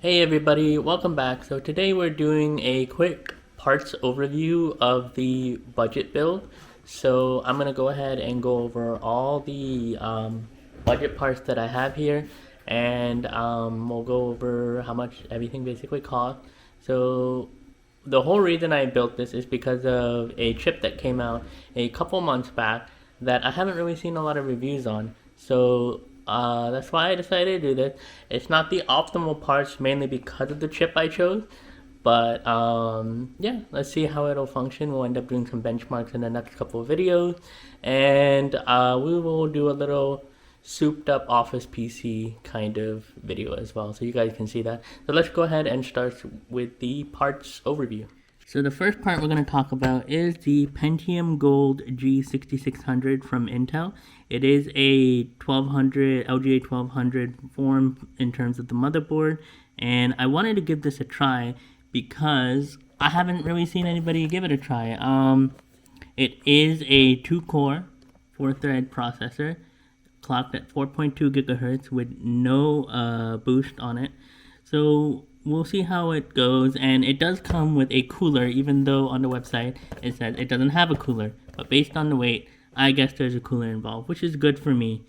Hey everybody, welcome back. So today we're doing a quick parts overview of the budget build. So I'm going to go ahead and go over all the budget parts that I have here, and we'll go over how much everything basically costs. So the whole reason I built this is because of a chip that came out a couple months back that I haven't really seen a lot of reviews on. So that's why I decided to do this. It's not the optimal parts, mainly because of the chip I chose. But yeah, let's see how it'll function. We'll end up doing some benchmarks in the next couple of videos. And we will do a little souped up office PC kind of video as well, so you guys can see that. So let's go ahead and start with the parts overview. So the first part we're going to talk about is the Pentium Gold G6600 from Intel. It is a 1200 LGA 1200 form in terms of the motherboard, and I wanted to give this a try because I haven't really seen anybody give it a try. It is a 2-core, 4-thread processor, clocked at 4.2 gigahertz with no boost on it. So we'll see how it goes, and it does come with a cooler, even though on the website it says it doesn't have a cooler. But based on the weight, I guess there's a cooler involved, which is good for me.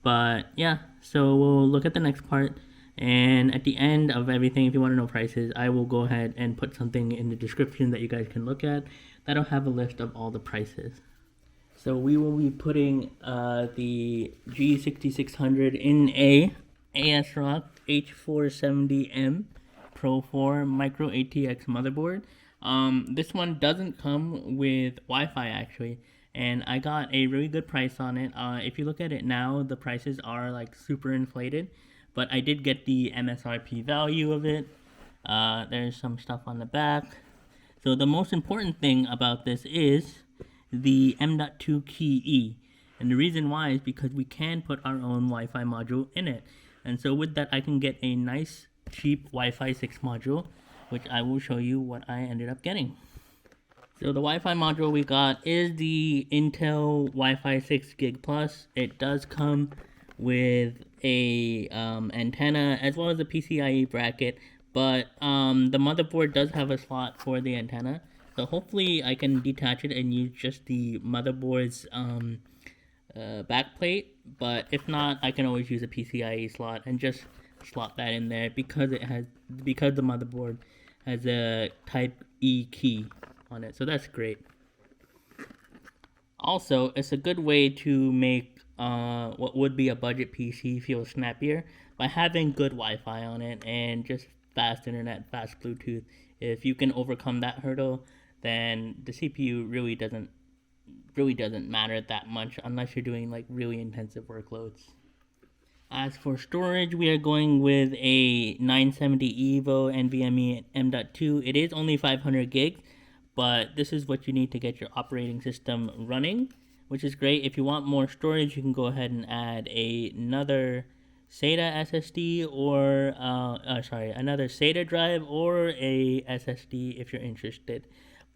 But yeah, so we'll look at the next part, and at the end of everything, if you want to know prices, I will go ahead and put something in the description that you guys can look at. That'll have a list of all the prices. So we will be putting the G6600 in a ASRock H470M Pro 4 MicroATX motherboard. This one doesn't come with Wi-Fi actually, and I got a really good price on it. If you look at it now, the prices are like super inflated, but I did get the MSRP value of it. There's some stuff on the back. So the most important thing about this is the M.2 key E. And the reason why is because we can put our own Wi-Fi module in it. And so with that, I can get a nice, cheap Wi-Fi 6 module, which I will show you what I ended up getting. So the Wi-Fi module we got is the Intel Wi-Fi 6 Gig Plus. It does come with a antenna as well as a PCIe bracket, but the motherboard does have a slot for the antenna. So hopefully I can detach it and use just the motherboard's backplate, but if not, I can always use a PCIe slot and just slot that in there because the motherboard has a Type E key on it, so that's great. Also, it's a good way to make what would be a budget PC feel snappier by having good Wi-Fi on it and just fast internet, fast Bluetooth. If you can overcome that hurdle, then the CPU really doesn't matter that much unless you're doing like really intensive workloads. As for storage, we are going with a 970 EVO NVMe M.2. It is only 500 gigs, but this is what you need to get your operating system running, which is great. If you want more storage, you can go ahead and add another SATA SSD or another SATA drive or a SSD if you're interested.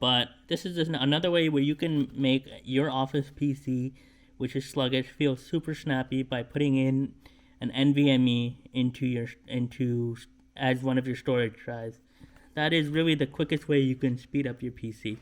But this is just another way where you can make your office PC, which is sluggish, feel super snappy by putting in an NVMe into as one of your storage drives. That is really the quickest way you can speed up your PC.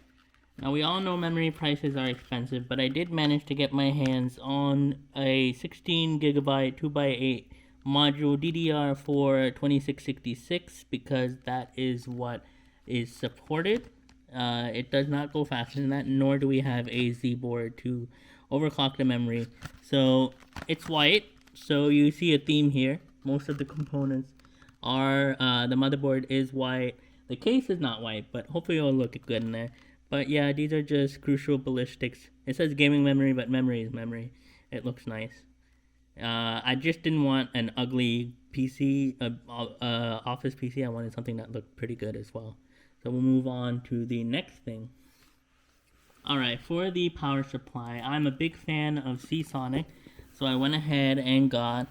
Now we all know memory prices are expensive, but I did manage to get my hands on a 16 gigabyte 2x8 module DDR4 2666 because that is what is supported. It does not go faster than that, nor do we have a Z board to overclock the memory. So it's white, so you see a theme here. Most of the components are, the motherboard is white. The case is not white, but hopefully it'll look good in there. But yeah, these are just crucial ballistics. It says gaming memory, but memory is memory. It looks nice. I just didn't want an ugly PC, office PC. I wanted something that looked pretty good as well. So we'll move on to the next thing. Alright, for the power supply, I'm a big fan of Seasonic, so I went ahead and got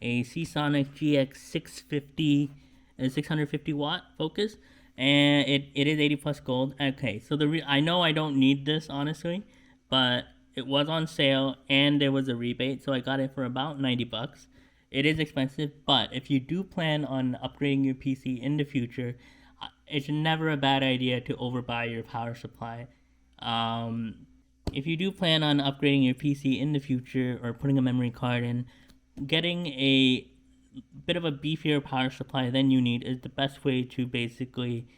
a Seasonic GX650 650 watt focus, and it is 80 plus gold. Okay, so I know I don't need this honestly, but it was on sale and there was a rebate, so I got it for about $90. it is expensive, but if you do plan on upgrading your PC in the future, it's never a bad idea to overbuy your power supply. If you do plan on upgrading your PC in the future or putting a memory card in, getting a bit of a beefier power supply than you need is the best way to basically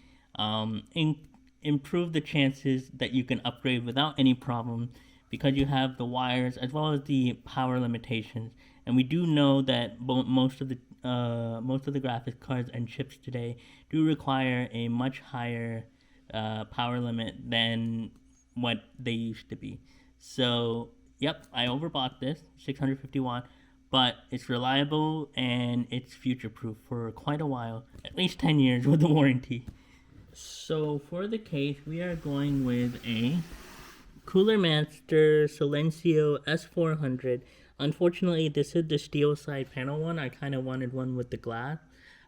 improve the chances that you can upgrade without any problem, because you have the wires as well as the power limitations. And we do know that most of the graphics cards and chips today do require a much higher power limit than what they used to be. So, yep, I overbought this 650 watt, but it's reliable and it's future proof for quite a while, at least 10 years with the warranty. So for the case, we are going with a Cooler Master Silencio S400. Unfortunately, this is the steel side panel one. I kind of wanted one with the glass.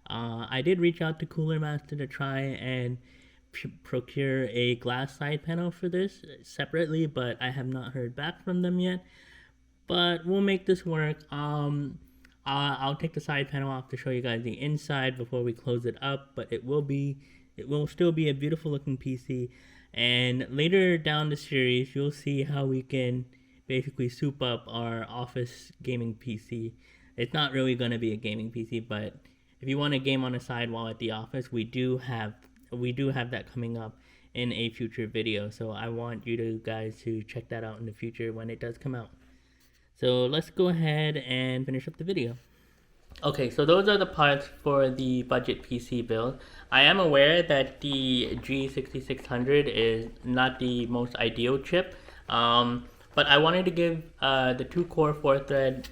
I did reach out to Cooler Master to try and procure a glass side panel for this separately, but I have not heard back from them yet. But we'll make this work. I'll take the side panel off to show you guys the inside before we close it up, but it will still be a beautiful looking PC. And later down the series, you'll see how we can basically soup up our office gaming PC. It's not really going to be a gaming PC, but if you want to game on the side while at the office, we do have that coming up in a future video. So I want you guys to check that out in the future when it does come out. So let's go ahead and finish up the video. Okay, so those are the parts for the budget PC build. I am aware that the G6600 is not the most ideal chip, but I wanted to give the 2-core 4-thread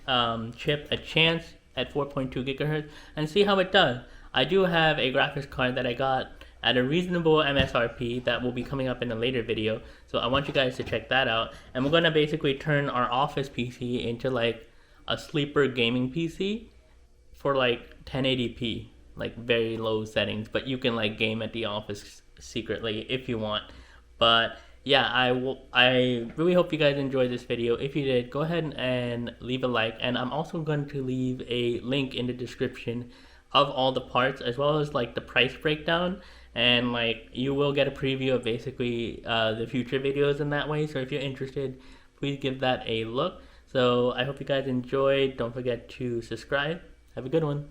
chip a chance at 4.2 gigahertz and see how it does. I do have a graphics card that I got at a reasonable MSRP that will be coming up in a later video, so I want you guys to check that out. And we're going to basically turn our office PC into like a sleeper gaming PC for like 1080p, like very low settings, but you can like game at the office secretly if you want. But yeah, I really hope you guys enjoyed this video. If you did, go ahead and leave a like, and I'm also going to leave a link in the description of all the parts, as well as like the price breakdown, and like you will get a preview of basically the future videos in that way. So if you're interested, please give that a look. So I hope you guys enjoyed. Don't forget to subscribe. Have a good one.